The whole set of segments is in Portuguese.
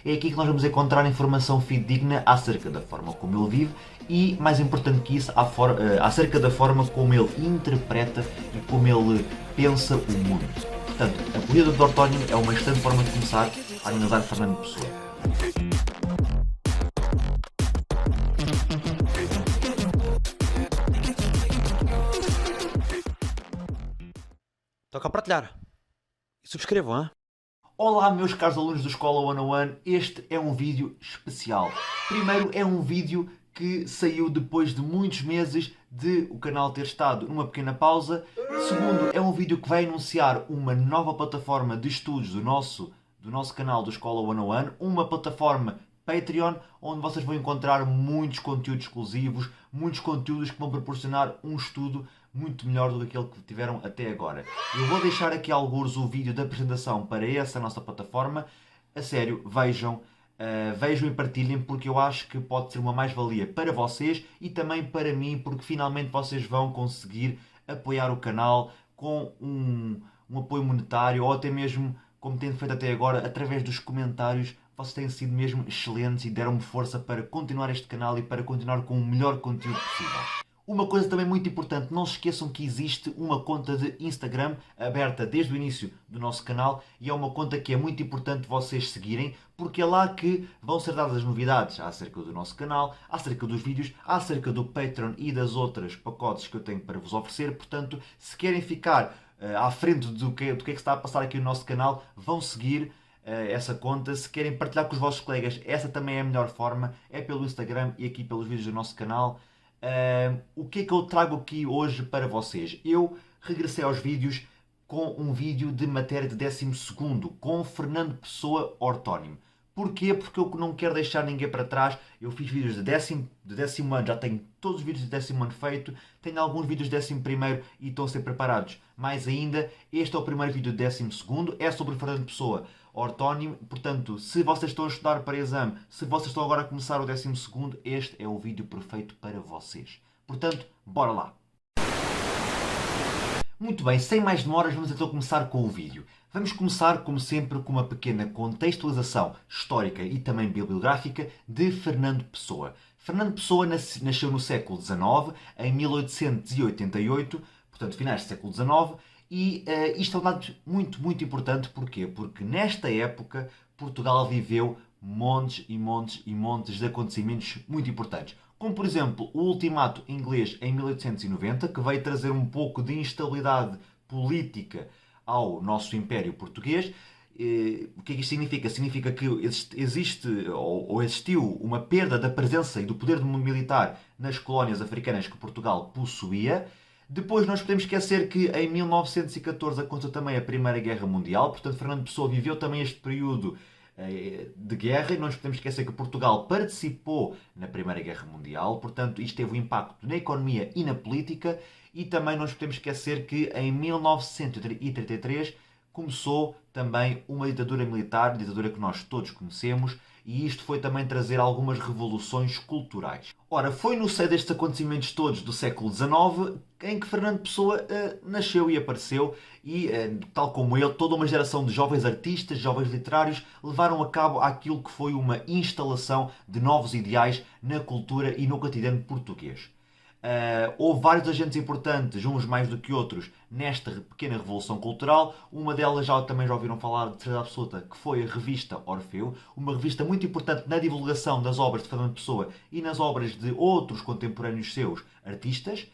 É aqui que nós vamos encontrar informação fidedigna acerca da forma como ele vive e, mais importante que isso, acerca da forma como ele interpreta e como ele pensa o mundo. Portanto, a corrida do Ortónio é uma excelente forma de começar a analisar Fernando Pessoa. Toca a partilhar. E subscrevam, hein? Olá meus caros alunos da Escola 101, este é um vídeo especial. Primeiro é um vídeo que saiu depois de muitos meses de o canal ter estado numa pequena pausa. Segundo, é um vídeo que vai anunciar uma nova plataforma de estudos do nosso canal da Escola 101, uma plataforma Patreon, onde vocês vão encontrar muitos conteúdos exclusivos, muitos conteúdos que vão proporcionar um estudo muito melhor do que aquele que tiveram até agora. Eu vou deixar aqui alguns o vídeo da apresentação para essa nossa plataforma. A sério, vejam, vejam e partilhem, porque eu acho que pode ser uma mais-valia para vocês e também para mim, porque finalmente vocês vão conseguir apoiar o canal com um apoio monetário ou até mesmo, como têm feito até agora, através dos comentários. Vocês têm sido mesmo excelentes e deram-me força para continuar este canal e para continuar com o melhor conteúdo possível. Uma coisa também muito importante, não se esqueçam que existe uma conta de Instagram aberta desde o início do nosso canal e é uma conta que é muito importante vocês seguirem, porque é lá que vão ser dadas as novidades acerca do nosso canal, acerca dos vídeos, acerca do Patreon e das outras pacotes que eu tenho para vos oferecer. Portanto, se querem ficar à frente do que é que está a passar aqui no nosso canal, vão seguir essa conta. Se querem partilhar com os vossos colegas, essa também é a melhor forma, é pelo Instagram e aqui pelos vídeos do nosso canal. O que é que eu trago aqui hoje para vocês? Eu regressei aos vídeos com um vídeo de matéria de 12º, com Fernando Pessoa Ortónimo. Porquê? Porque eu não quero deixar ninguém para trás. Eu fiz vídeos de décimo ano, já tenho todos os vídeos de 10º ano feito, tenho alguns vídeos de 11º e estão a ser preparados. Mais ainda, este é o primeiro vídeo de 12º, é sobre Fernando Pessoa Ortónimo. Portanto, se vocês estão a estudar para exame, se vocês estão agora a começar o 12º, este é o vídeo perfeito para vocês. Portanto, bora lá! Muito bem, sem mais demoras, vamos então começar com o vídeo. Vamos começar, como sempre, com uma pequena contextualização histórica e também bibliográfica de Fernando Pessoa. Fernando Pessoa nasceu no século XIX, em 1888, portanto, finais do século XIX, e isto é um dado muito, muito importante. Porquê? Porque nesta época Portugal viveu montes e montes e montes de acontecimentos muito importantes. Como, por exemplo, o ultimato inglês em 1890, que veio trazer um pouco de instabilidade política ao nosso Império Português. O que é que isto significa? Significa que existe ou existiu uma perda da presença e do poder militar nas colónias africanas que Portugal possuía. Depois nós podemos esquecer que em 1914 aconteceu também a Primeira Guerra Mundial, portanto Fernando Pessoa viveu também este período de guerra, e não nos podemos esquecer que Portugal participou na Primeira Guerra Mundial, portanto isto teve um impacto na economia e na política. E também não nos podemos esquecer que em 1933 começou também uma ditadura militar, ditadura que nós todos conhecemos, e isto foi também trazer algumas revoluções culturais. Ora, foi no seio destes acontecimentos todos do século XIX em que Fernando Pessoa nasceu e apareceu, e tal como ele, toda uma geração de jovens artistas, jovens literários, levaram a cabo aquilo que foi uma instalação de novos ideais na cultura e no cotidiano português. Houve vários agentes importantes, uns mais do que outros, nesta pequena revolução cultural. Uma delas também já ouviram falar de certeza absoluta, que foi a revista Orfeu, uma revista muito importante na divulgação das obras de Fernando Pessoa e nas obras de outros contemporâneos seus artistas.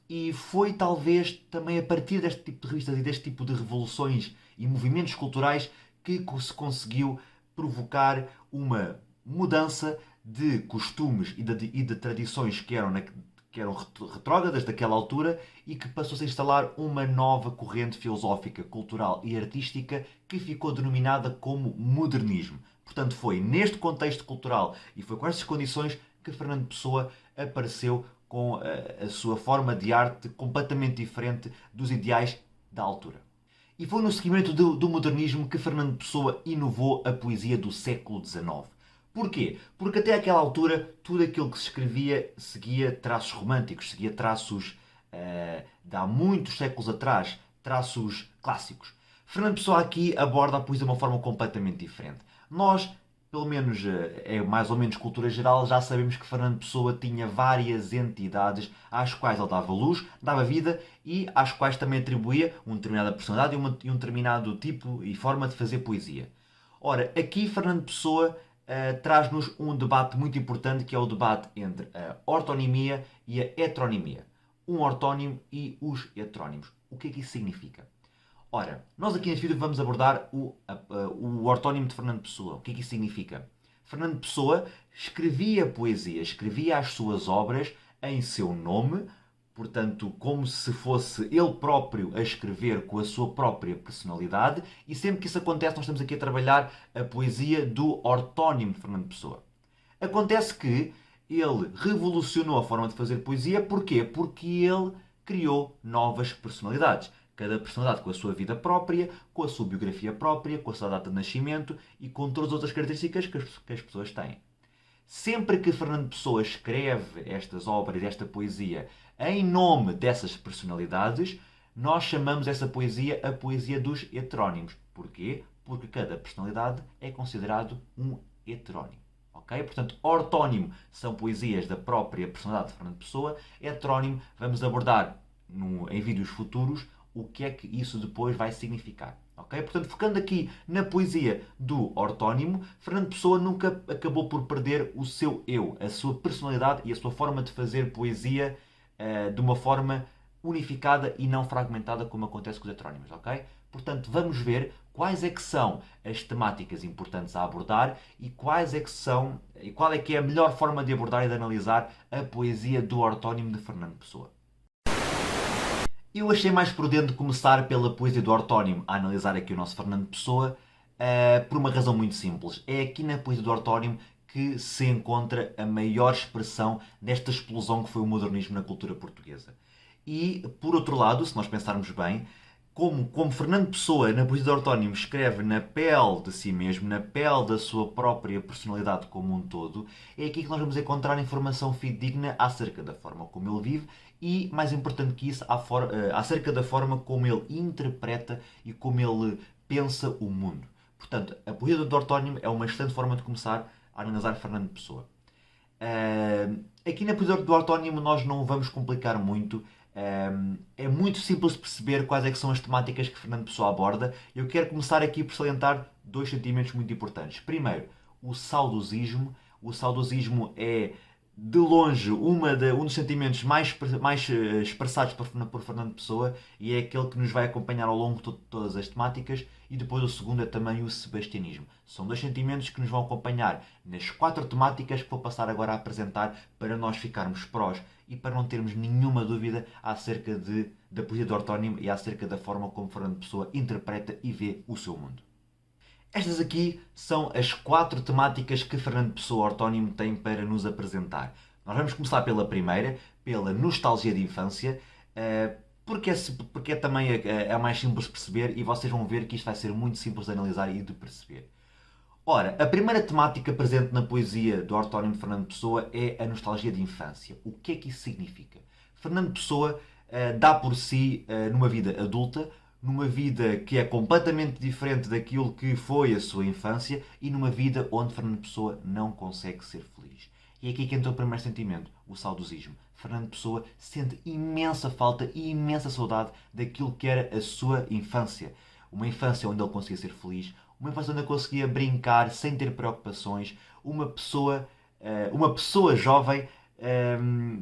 E foi talvez também a partir deste tipo de revistas e deste tipo de revoluções e movimentos culturais que se conseguiu provocar uma mudança de costumes e de tradições que eram retrógradas daquela altura, e que passou-se a instalar uma nova corrente filosófica, cultural e artística que ficou denominada como modernismo. Portanto, foi neste contexto cultural e foi com estas condições que Fernando Pessoa apareceu com a sua forma de arte completamente diferente dos ideais da altura. E foi no seguimento do modernismo que Fernando Pessoa inovou a poesia do século XIX. Porquê? Porque até aquela altura tudo aquilo que se escrevia seguia traços românticos, seguia traços de há muitos séculos atrás, traços clássicos. Fernando Pessoa aqui aborda a poesia de uma forma completamente diferente. Nós, pelo menos é mais ou menos cultura geral, já sabemos que Fernando Pessoa tinha várias entidades às quais ele dava luz, dava vida e às quais também atribuía uma determinada personalidade e um determinado tipo e forma de fazer poesia. Ora, aqui Fernando Pessoa traz-nos um debate muito importante que é o debate entre a ortonimia e a heteronimia. Um ortónimo e os heterónimos. O que é que isso significa? Ora, nós aqui neste vídeo vamos abordar o ortónimo de Fernando Pessoa. O que é que isso significa? Fernando Pessoa escrevia poesia, escrevia as suas obras em seu nome, portanto, como se fosse ele próprio a escrever com a sua própria personalidade, e sempre que isso acontece, nós estamos aqui a trabalhar a poesia do ortónimo de Fernando Pessoa. Acontece que ele revolucionou a forma de fazer poesia, porquê? Porque ele criou novas personalidades. Cada personalidade com a sua vida própria, com a sua biografia própria, com a sua data de nascimento e com todas as outras características que as pessoas têm. Sempre que Fernando Pessoa escreve estas obras, esta poesia, em nome dessas personalidades, nós chamamos essa poesia a poesia dos heterónimos. Porquê? Porque cada personalidade é considerado um heterónimo. Okay? Portanto, ortónimo são poesias da própria personalidade de Fernando Pessoa, heterónimo vamos abordar em vídeos futuros o que é que isso depois vai significar. Okay? Portanto, focando aqui na poesia do ortónimo, Fernando Pessoa nunca acabou por perder o seu eu, a sua personalidade e a sua forma de fazer poesia de uma forma unificada e não fragmentada como acontece com os heterónimos. Okay? Portanto, vamos ver quais é que são as temáticas importantes a abordar e qual é que é a melhor forma de abordar e de analisar a poesia do ortónimo de Fernando Pessoa. Eu achei mais prudente começar pela poesia do ortónimo a analisar aqui o nosso Fernando Pessoa por uma razão muito simples. É aqui na poesia do ortónimo que se encontra a maior expressão desta explosão que foi o modernismo na cultura portuguesa. E, por outro lado, se nós pensarmos bem, como Fernando Pessoa, na poesia do ortónimo, escreve na pele de si mesmo, na pele da sua própria personalidade como um todo, é aqui que nós vamos encontrar informação fidedigna acerca da forma como ele vive e, mais importante que isso, acerca da forma como ele interpreta e como ele pensa o mundo. Portanto, a poesia do ortónimo é uma excelente forma de começar a analisar Fernando Pessoa. Aqui na poesia do ortónimo nós não vamos complicar muito. É muito simples de perceber quais é que são as temáticas que Fernando Pessoa aborda. Eu quero começar aqui por salientar dois sentimentos muito importantes. Primeiro, o saudosismo. O saudosismo é, de longe, um dos sentimentos mais expressados por Fernando Pessoa e é aquele que nos vai acompanhar ao longo de todas as temáticas. E depois o segundo é também o sebastianismo. São dois sentimentos que nos vão acompanhar nas 4 temáticas que vou passar agora a apresentar para nós ficarmos prós e para não termos nenhuma dúvida acerca da poesia do ortónimo e acerca da forma como Fernando Pessoa interpreta e vê o seu mundo. Estas aqui são as 4 temáticas que Fernando Pessoa ortónimo tem para nos apresentar. Nós vamos começar pela primeira, pela nostalgia de infância, porque também é mais simples de perceber e vocês vão ver que isto vai ser muito simples de analisar e de perceber. Ora, a primeira temática presente na poesia do ortónimo de Fernando Pessoa é a nostalgia de infância. O que é que isso significa? Fernando Pessoa dá por si numa vida adulta, numa vida que é completamente diferente daquilo que foi a sua infância e numa vida onde Fernando Pessoa não consegue ser feliz. E é aqui que entra o primeiro sentimento, o saudosismo. Fernando Pessoa sente imensa falta e imensa saudade daquilo que era a sua infância. Uma infância onde ele conseguia ser feliz, uma infância onde ele conseguia brincar sem ter preocupações, uma pessoa jovem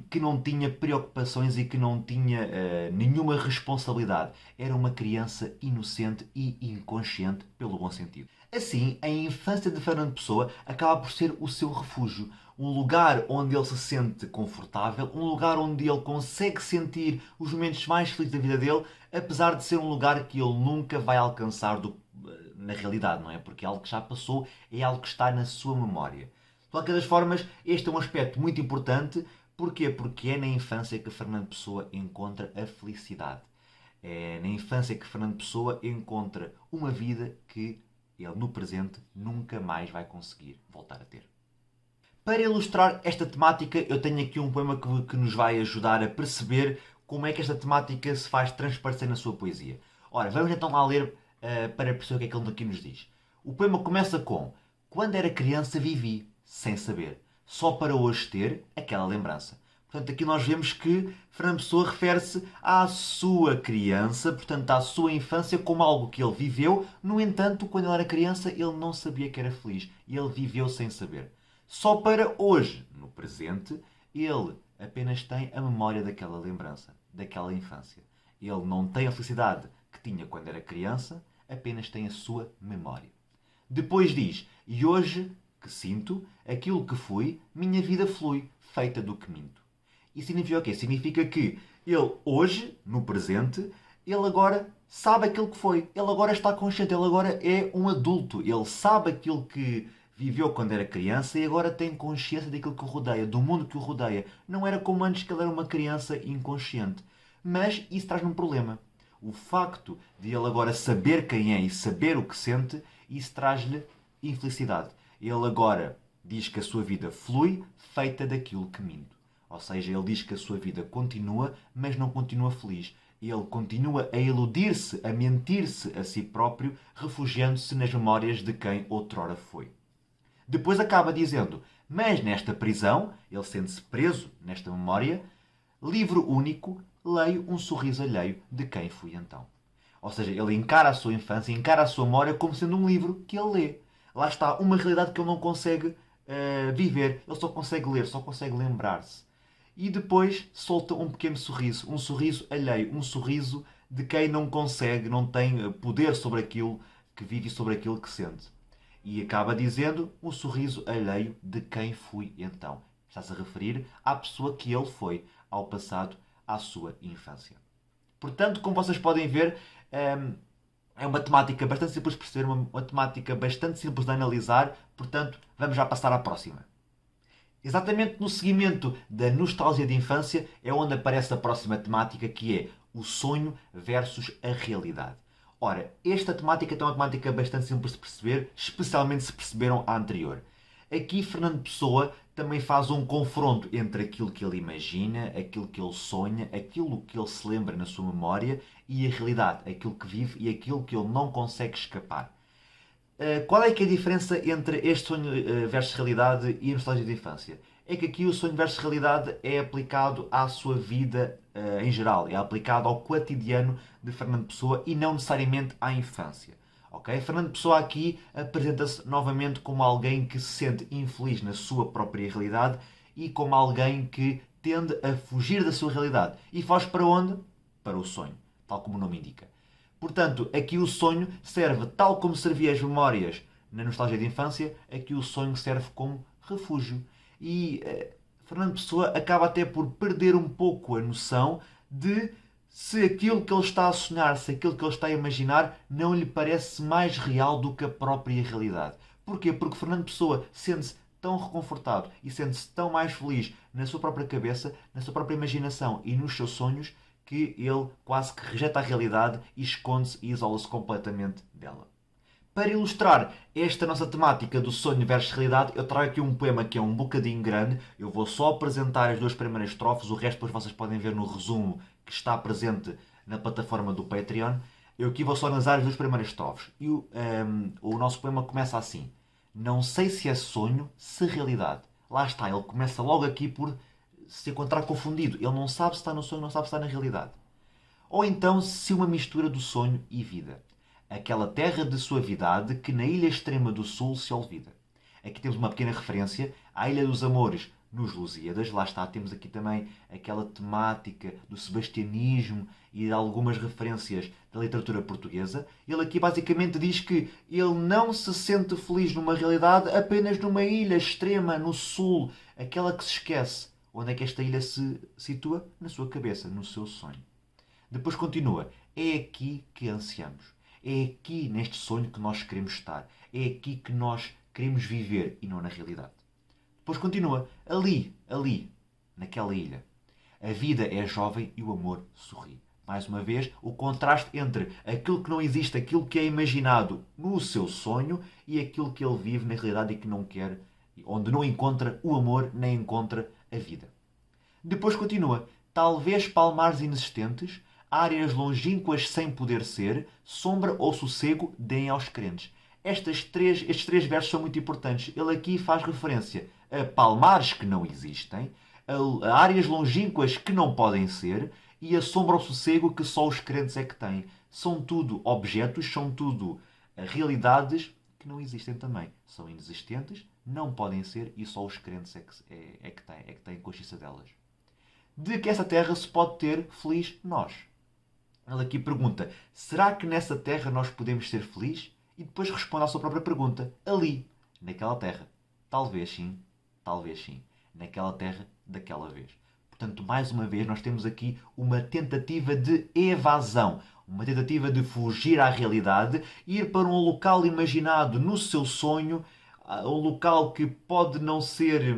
que não tinha preocupações e que não tinha nenhuma responsabilidade. Era uma criança inocente e inconsciente, pelo bom sentido. Assim, a infância de Fernando Pessoa acaba por ser o seu refúgio, um lugar onde ele se sente confortável, um lugar onde ele consegue sentir os momentos mais felizes da vida dele, apesar de ser um lugar que ele nunca vai alcançar na realidade, não é? Porque é algo que já passou, é algo que está na sua memória. De qualquer das formas, este é um aspecto muito importante. Porquê? Porque é na infância que Fernando Pessoa encontra a felicidade. É na infância que Fernando Pessoa encontra uma vida que ele, no presente, nunca mais vai conseguir voltar a ter. Para ilustrar esta temática, eu tenho aqui um poema que nos vai ajudar a perceber como é que esta temática se faz transparecer na sua poesia. Ora, vamos então lá ler para perceber o que é que ele aqui nos diz. O poema começa com: Quando era criança vivi, sem saber, só para hoje ter aquela lembrança. Portanto, aqui nós vemos que Fernando Pessoa refere-se à sua criança, portanto, à sua infância, como algo que ele viveu. No entanto, quando ele era criança, ele não sabia que era feliz. E ele viveu sem saber. Só para hoje, no presente, ele apenas tem a memória daquela lembrança, daquela infância. Ele não tem a felicidade que tinha quando era criança, apenas tem a sua memória. Depois diz, e hoje que sinto, aquilo que fui, minha vida flui, feita do que minto. Isso significa o quê? Significa que ele hoje, no presente, ele agora sabe aquilo que foi. Ele agora está consciente, ele agora é um adulto. Ele sabe aquilo que viveu quando era criança e agora tem consciência daquilo que o rodeia, do mundo que o rodeia. Não era como antes que ele era uma criança inconsciente. Mas isso traz-lhe um problema. O facto de ele agora saber quem é e saber o que sente, isso traz-lhe infelicidade. Ele agora diz que a sua vida flui feita daquilo que minto. Ou seja, ele diz que a sua vida continua, mas não continua feliz. Ele continua a iludir-se, a mentir-se a si próprio, refugiando-se nas memórias de quem outrora foi. Depois acaba dizendo, mas nesta prisão, ele sente-se preso nesta memória, livro único, leio um sorriso alheio de quem fui então. Ou seja, ele encara a sua infância, encara a sua memória como sendo um livro que ele lê. Lá está uma realidade que ele não consegue viver. Ele só consegue ler, só consegue lembrar-se. E depois solta um pequeno sorriso. Um sorriso alheio. Um sorriso de quem não consegue, não tem poder sobre aquilo que vive e sobre aquilo que sente. E acaba dizendo um sorriso alheio de quem fui então. Está-se a referir à pessoa que ele foi, ao passado, à sua infância. Portanto, como vocês podem ver, é uma temática bastante simples de perceber, uma temática bastante simples de analisar. Portanto, vamos já passar à próxima. Exatamente no seguimento da nostalgia de infância é onde aparece a próxima temática, que é o sonho versus a realidade. Ora, esta temática é uma temática bastante simples de perceber, especialmente se perceberam a anterior. Aqui Fernando Pessoa também faz um confronto entre aquilo que ele imagina, aquilo que ele sonha, aquilo que ele se lembra na sua memória e a realidade, aquilo que vive e aquilo que ele não consegue escapar. Qual é que é a diferença entre este sonho versus realidade e a nostalgia de infância? É que aqui o sonho versus realidade é aplicado à sua vida em geral, é aplicado ao cotidiano de Fernando Pessoa e não necessariamente à infância. Okay? Fernando Pessoa aqui apresenta-se novamente como alguém que se sente infeliz na sua própria realidade e como alguém que tende a fugir da sua realidade. E foge para onde? Para o sonho, tal como o nome indica. Portanto, aqui o sonho serve, tal como servia as memórias na nostalgia de infância, aqui o sonho serve como refúgio. E Fernando Pessoa acaba até por perder um pouco a noção de se aquilo que ele está a sonhar, se aquilo que ele está a imaginar, não lhe parece mais real do que a própria realidade. Porquê? Porque Fernando Pessoa sente-se tão reconfortado e sente-se tão mais feliz na sua própria cabeça, na sua própria imaginação e nos seus sonhos, que ele quase que rejeita a realidade e esconde-se e isola-se completamente dela. Para ilustrar esta nossa temática do sonho versus realidade, eu trago aqui um poema que é um bocadinho grande. Eu vou só apresentar as duas primeiras estrofes, o resto depois vocês podem ver no resumo que está presente na plataforma do Patreon. Eu aqui vou só analisar as duas primeiras estrofes. E o nosso poema começa assim. Não sei se é sonho, se realidade. Lá está, ele começa logo aqui por se encontrar confundido. Ele não sabe se está no sonho, não sabe se está na realidade. Ou então se uma mistura do sonho e vida. Aquela terra de suavidade que na ilha extrema do sul se olvida. Aqui temos uma pequena referência à Ilha dos Amores nos Lusíadas. Lá está, temos aqui também aquela temática do sebastianismo e de algumas referências da literatura portuguesa. Ele aqui basicamente diz que ele não se sente feliz numa realidade, apenas numa ilha extrema no sul, aquela que se esquece. Onde é que esta ilha se situa? Na sua cabeça, no seu sonho. Depois continua. É aqui que ansiamos. É aqui, neste sonho, que nós queremos estar. É aqui que nós queremos viver e não na realidade. Depois continua. Ali, naquela ilha. A vida é jovem e o amor sorri. Mais uma vez, o contraste entre aquilo que não existe, aquilo que é imaginado no seu sonho e aquilo que ele vive na realidade e que não quer, onde não encontra o amor nem encontra a vida. Depois continua. Talvez palmares inexistentes, áreas longínquas sem poder ser, sombra ou sossego deem aos crentes. Estes três versos são muito importantes. Ele aqui faz referência a palmares que não existem, a áreas longínquas que não podem ser e a sombra ao sossego que só os crentes é que têm. São tudo objetos, são tudo realidades que não existem também. São inexistentes, não podem ser e só os crentes é que têm consciência delas. De que essa terra se pode ter feliz nós. Ele aqui pergunta, será que nessa terra nós podemos ser felizes? E depois responde à sua própria pergunta, ali, naquela terra. Talvez sim, naquela terra, daquela vez. Portanto, mais uma vez, nós temos aqui uma tentativa de evasão, uma tentativa de fugir à realidade, ir para um local imaginado no seu sonho, um local que pode não ser,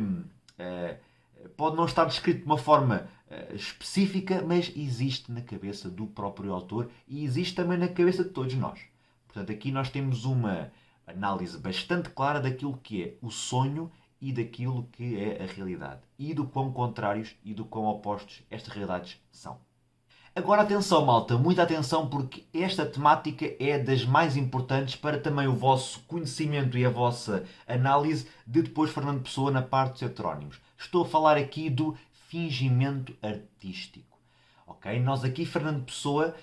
pode não estar descrito de uma forma específica, mas existe na cabeça do próprio autor e existe também na cabeça de todos nós. Portanto, aqui nós temos uma análise bastante clara daquilo que é o sonho e daquilo que é a realidade. E do quão contrários e do quão opostos estas realidades são. Agora atenção, malta, muita atenção, porque esta temática é das mais importantes para também o vosso conhecimento e a vossa análise de depois Fernando Pessoa na parte dos heterónimos. Estou a falar aqui do fingimento artístico. Ok? Nós aqui, Fernando Pessoa,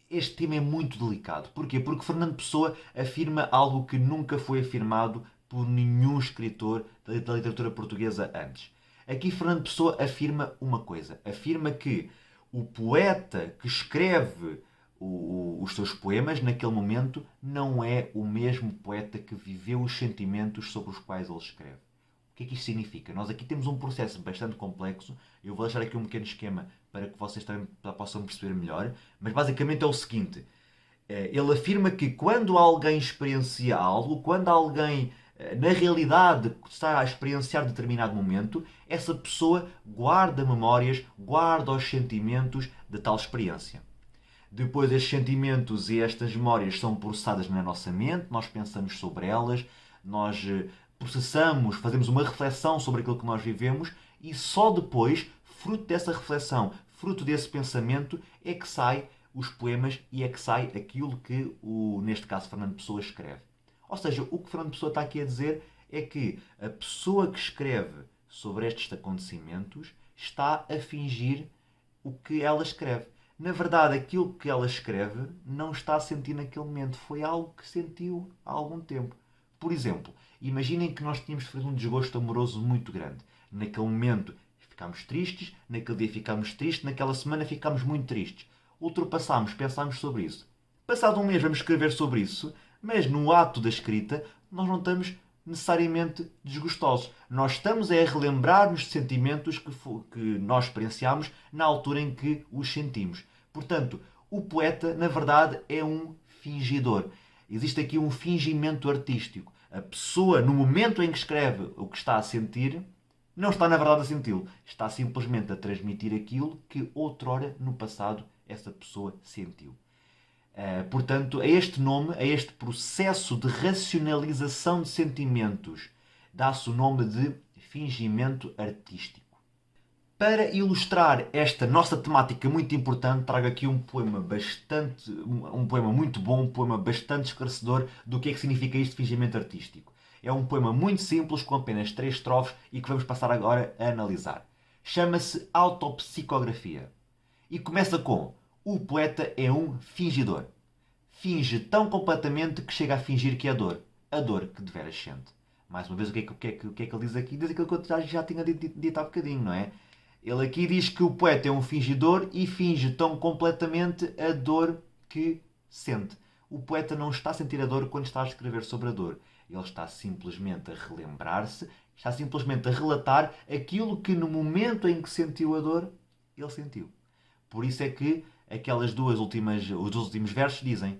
este tema é muito delicado. Porquê? Porque Fernando Pessoa afirma algo que nunca foi afirmado por nenhum escritor da literatura portuguesa antes. Aqui Fernando Pessoa afirma uma coisa. Afirma que o poeta que escreve os seus poemas naquele momento não é o mesmo poeta que viveu os sentimentos sobre os quais ele escreve. O que é que isto significa? Nós aqui temos um processo bastante complexo. Eu vou deixar aqui um pequeno esquema para que vocês também possam perceber melhor. Mas basicamente é o seguinte. Ele afirma que quando alguém experiencia algo, quando alguém na realidade está a experienciar determinado momento, essa pessoa guarda memórias, guarda os sentimentos de tal experiência. Depois estes sentimentos e estas memórias são processadas na nossa mente, nós pensamos sobre elas, nós processamos, fazemos uma reflexão sobre aquilo que nós vivemos e só depois, fruto dessa reflexão, fruto desse pensamento, é que sai os poemas e é que sai aquilo que, neste caso, Fernando Pessoa escreve. Ou seja, o que Fernando Pessoa está aqui a dizer é que a pessoa que escreve sobre estes acontecimentos está a fingir o que ela escreve. Na verdade, aquilo que ela escreve não está a sentir naquele momento. Foi algo que sentiu há algum tempo. Por exemplo, imaginem que nós tínhamos sofrido um desgosto amoroso muito grande. Naquele momento ficámos tristes, naquele dia ficámos tristes, naquela semana ficámos muito tristes. Ultrapassámos, pensámos sobre isso. Passado um mês vamos escrever sobre isso, mas no ato da escrita nós não estamos necessariamente desgostosos. Nós estamos a relembrar-nos de sentimentos que nós experienciámos na altura em que os sentimos. Portanto, o poeta, na verdade, é um fingidor. Existe aqui um fingimento artístico. A pessoa, no momento em que escreve o que está a sentir, não está na verdade a senti-lo. Está simplesmente a transmitir aquilo que outrora, no passado, essa pessoa sentiu. Portanto, a este nome, a este processo de racionalização de sentimentos, dá-se o nome de fingimento artístico. Para ilustrar esta nossa temática muito importante, trago aqui um poema muito bom, um poema bastante esclarecedor do que é que significa este fingimento artístico. É um poema muito simples, com apenas 3 estrofes e que vamos passar agora a analisar. Chama-se Autopsicografia. E começa com: o poeta é um fingidor. Finge tão completamente que chega a fingir que é a dor que deveras sente. Mais uma vez, o que é que ele diz aqui? Diz aquilo que eu já tinha dito há bocadinho, não é? Ele aqui diz que o poeta é um fingidor e finge tão completamente a dor que sente. O poeta não está a sentir a dor quando está a escrever sobre a dor. Ele está simplesmente a relembrar-se, está simplesmente a relatar aquilo que no momento em que sentiu a dor, ele sentiu. Por isso é que os dois últimos versos dizem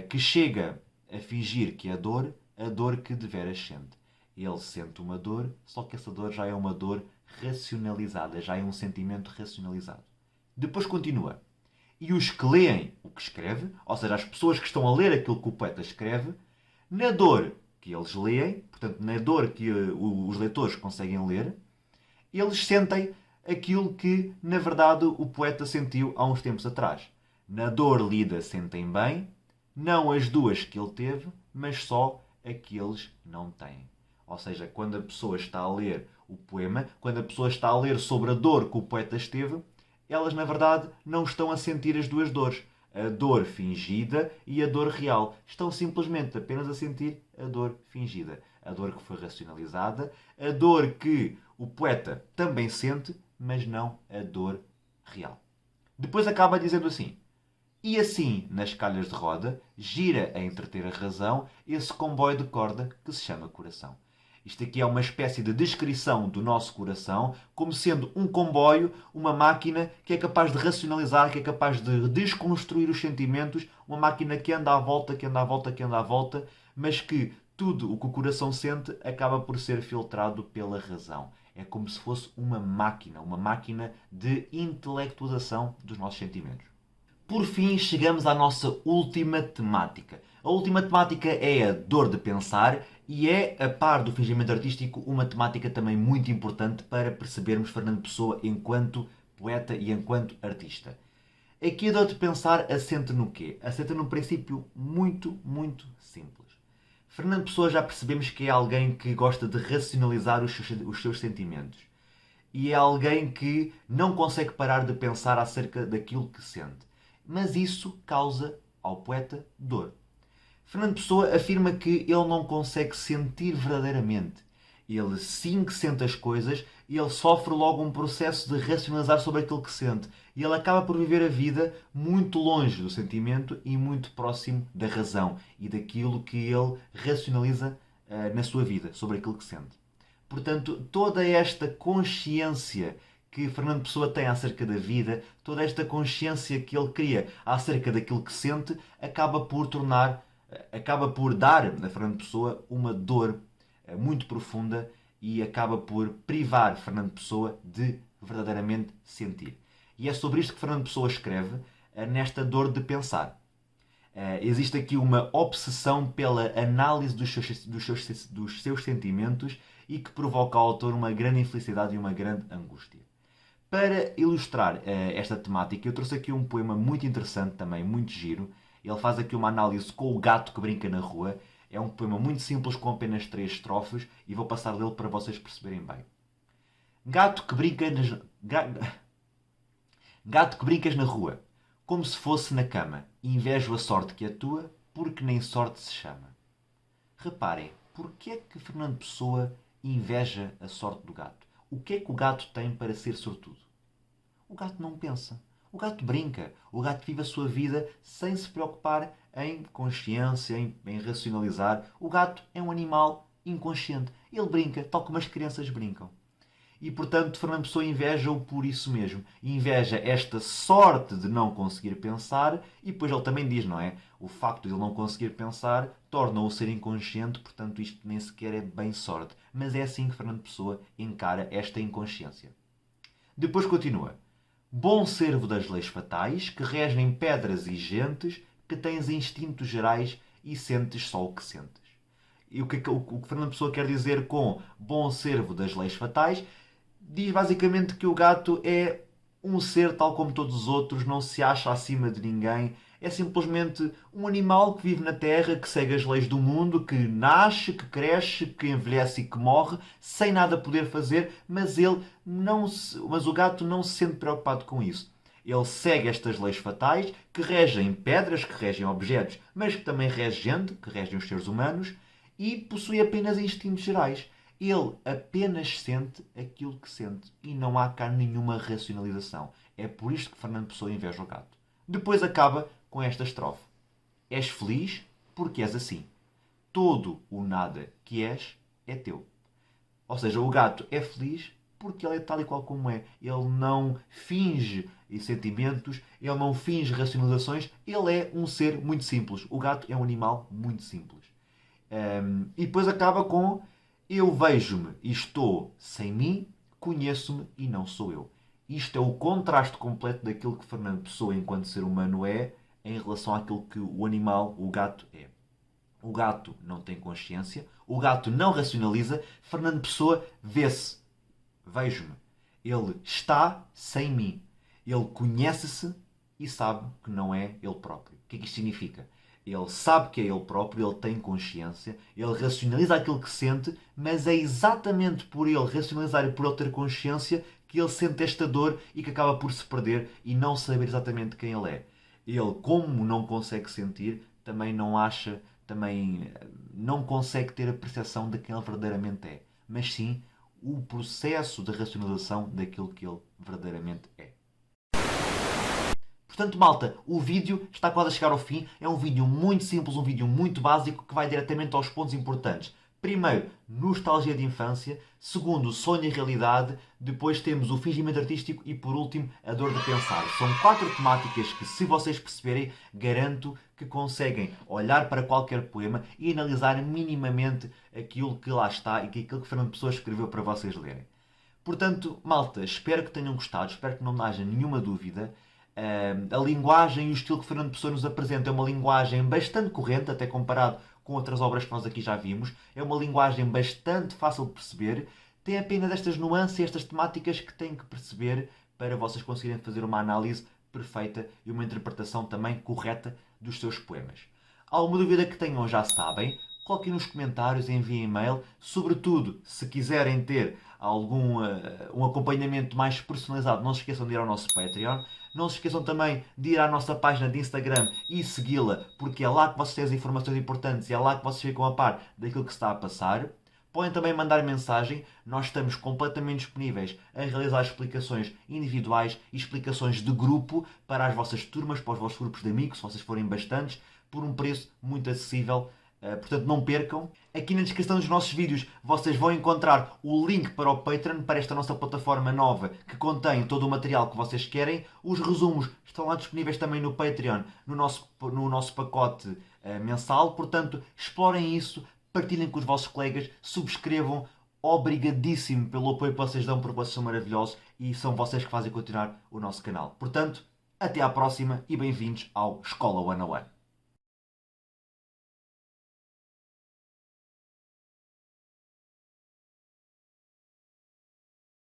que chega a fingir que é a dor que deveras sente. Ele sente uma dor, só que essa dor já é uma dor racionalizada, já é um sentimento racionalizado. Depois continua. E os que leem o que escreve, ou seja, as pessoas que estão a ler aquilo que o poeta escreve, na dor que eles leem, portanto, na dor que os leitores conseguem ler, eles sentem aquilo que, na verdade, o poeta sentiu há uns tempos atrás. Na dor lida sentem bem, não as duas que ele teve, mas só aqueles não têm. Ou seja, quando a pessoa está a ler o poema, quando a pessoa está a ler sobre a dor que o poeta esteve, elas na verdade não estão a sentir as duas dores. A dor fingida e a dor real. Estão simplesmente apenas a sentir a dor fingida. A dor que foi racionalizada, a dor que o poeta também sente, mas não a dor real. Depois acaba dizendo assim: e assim, nas calhas de roda, gira a entreter a razão esse comboio de corda que se chama coração. Isto aqui é uma espécie de descrição do nosso coração como sendo um comboio, uma máquina que é capaz de racionalizar, que é capaz de desconstruir os sentimentos, uma máquina que anda à volta, que anda à volta, que anda à volta, mas que tudo o que o coração sente acaba por ser filtrado pela razão. É como se fosse uma máquina de intelectualização dos nossos sentimentos. Por fim, chegamos à nossa última temática. A última temática é a dor de pensar e é, a par do fingimento artístico, uma temática também muito importante para percebermos Fernando Pessoa enquanto poeta e enquanto artista. Aqui a dor de pensar assenta no quê? Assenta num princípio muito, muito simples. Fernando Pessoa já percebemos que é alguém que gosta de racionalizar os seus sentimentos. E é alguém que não consegue parar de pensar acerca daquilo que sente. Mas isso causa ao poeta dor. Fernando Pessoa afirma que ele não consegue sentir verdadeiramente. Ele sim que sente as coisas e ele sofre logo um processo de racionalizar sobre aquilo que sente. E ele acaba por viver a vida muito longe do sentimento e muito próximo da razão e daquilo que ele racionaliza na sua vida, sobre aquilo que sente. Portanto, toda esta consciência que Fernando Pessoa tem acerca da vida, toda esta consciência que ele cria acerca daquilo que sente, acaba por dar a Fernando Pessoa uma dor muito profunda e acaba por privar Fernando Pessoa de verdadeiramente sentir. E é sobre isto que Fernando Pessoa escreve nesta dor de pensar. Existe aqui uma obsessão pela análise dos seus sentimentos e que provoca ao autor uma grande infelicidade e uma grande angústia. Para ilustrar esta temática, eu trouxe aqui um poema muito interessante também, muito giro. Ele faz aqui uma análise com o gato que brinca na rua. É um poema muito simples, com apenas 3 estrofes, e vou passar dele para vocês perceberem bem. Gato que brinca nas... Gato que brincas na rua, como se fosse na cama. Invejo a sorte que é tua, porque nem sorte se chama. Reparem, porquê é que Fernando Pessoa inveja a sorte do gato? O que é que o gato tem para ser sortudo? O gato não pensa. O gato brinca. O gato vive a sua vida sem se preocupar em consciência, em racionalizar. O gato é um animal inconsciente. Ele brinca, tal como as crianças brincam. E, portanto, Fernando Pessoa inveja-o por isso mesmo. Inveja esta sorte de não conseguir pensar e depois ele também diz, não é? O facto de ele não conseguir pensar torna-o ser inconsciente, portanto isto nem sequer é bem sorte. Mas é assim que Fernando Pessoa encara esta inconsciência. Depois continua. Bom servo das leis fatais, que regem pedras e gentes, que tens instintos gerais e sentes só o que sentes. E o que Fernando Pessoa quer dizer com bom servo das leis fatais? Diz basicamente que o gato é um ser tal como todos os outros, não se acha acima de ninguém. É simplesmente um animal que vive na Terra, que segue as leis do mundo, que nasce, que cresce, que envelhece e que morre, sem nada poder fazer, mas o gato não se sente preocupado com isso. Ele segue estas leis fatais, que regem pedras, que regem objetos, mas que também regem gente, que regem os seres humanos, e possui apenas instintos gerais. Ele apenas sente aquilo que sente e não há cá nenhuma racionalização. É por isto que Fernando Pessoa inveja o gato. Depois acaba com esta estrofe. És feliz porque és assim. Todo o nada que és é teu. Ou seja, o gato é feliz porque ele é tal e qual como é. Ele não finge sentimentos, ele não finge racionalizações. Ele é um ser muito simples. O gato é um animal muito simples. E depois acaba com eu vejo-me e estou sem mim, conheço-me e não sou eu. Isto é o contraste completo daquilo que Fernando Pessoa, enquanto ser humano, é em relação àquilo que o animal, o gato, é. O gato não tem consciência, o gato não racionaliza. Fernando Pessoa vê-se, vejo-me. Ele está sem mim. Ele conhece-se e sabe que não é ele próprio. O que é que isto significa? Ele sabe que é ele próprio, ele tem consciência, ele racionaliza aquilo que sente, mas é exatamente por ele racionalizar e por ele ter consciência que ele sente esta dor e que acaba por se perder e não saber exatamente quem ele é. Ele, como não consegue sentir, também não acha, também não consegue ter a percepção de quem ele verdadeiramente é, mas sim o processo de racionalização daquilo que ele verdadeiramente é. Portanto, malta, o vídeo está quase a chegar ao fim. É um vídeo muito simples, um vídeo muito básico que vai diretamente aos pontos importantes. Primeiro, nostalgia de infância. Segundo, sonho e realidade. Depois temos o fingimento artístico. E por último, a dor de pensar. São 4 temáticas que, se vocês perceberem, garanto que conseguem olhar para qualquer poema e analisar minimamente aquilo que lá está e aquilo que Fernando Pessoa escreveu para vocês lerem. Portanto, malta, espero que tenham gostado, espero que não haja nenhuma dúvida. A linguagem e o estilo que Fernando Pessoa nos apresenta é uma linguagem bastante corrente, até comparado com outras obras que nós aqui já vimos. É uma linguagem bastante fácil de perceber. Tem apenas estas nuances e estas temáticas que têm que perceber para vocês conseguirem fazer uma análise perfeita e uma interpretação também correta dos seus poemas. Alguma dúvida que tenham já sabem, coloquem nos comentários, enviem e-mail. Sobretudo, se quiserem ter algum um acompanhamento mais personalizado, não se esqueçam de ir ao nosso Patreon. Não se esqueçam também de ir à nossa página de Instagram e segui-la, porque é lá que vocês têm as informações importantes e é lá que vocês ficam a par daquilo que se está a passar. Podem também mandar mensagem, nós estamos completamente disponíveis a realizar explicações individuais e explicações de grupo para as vossas turmas, para os vossos grupos de amigos, se vocês forem bastantes, por um preço muito acessível. Portanto, não percam. Aqui na descrição dos nossos vídeos vocês vão encontrar o link para o Patreon, para esta nossa plataforma nova que contém todo o material que vocês querem. Os resumos estão lá disponíveis também no Patreon, no nosso pacote mensal. Portanto, explorem isso, partilhem com os vossos colegas, subscrevam. Obrigadíssimo pelo apoio que vocês dão, porque vocês são maravilhosos e são vocês que fazem continuar o nosso canal. Portanto, até à próxima e bem-vindos ao Escola 101.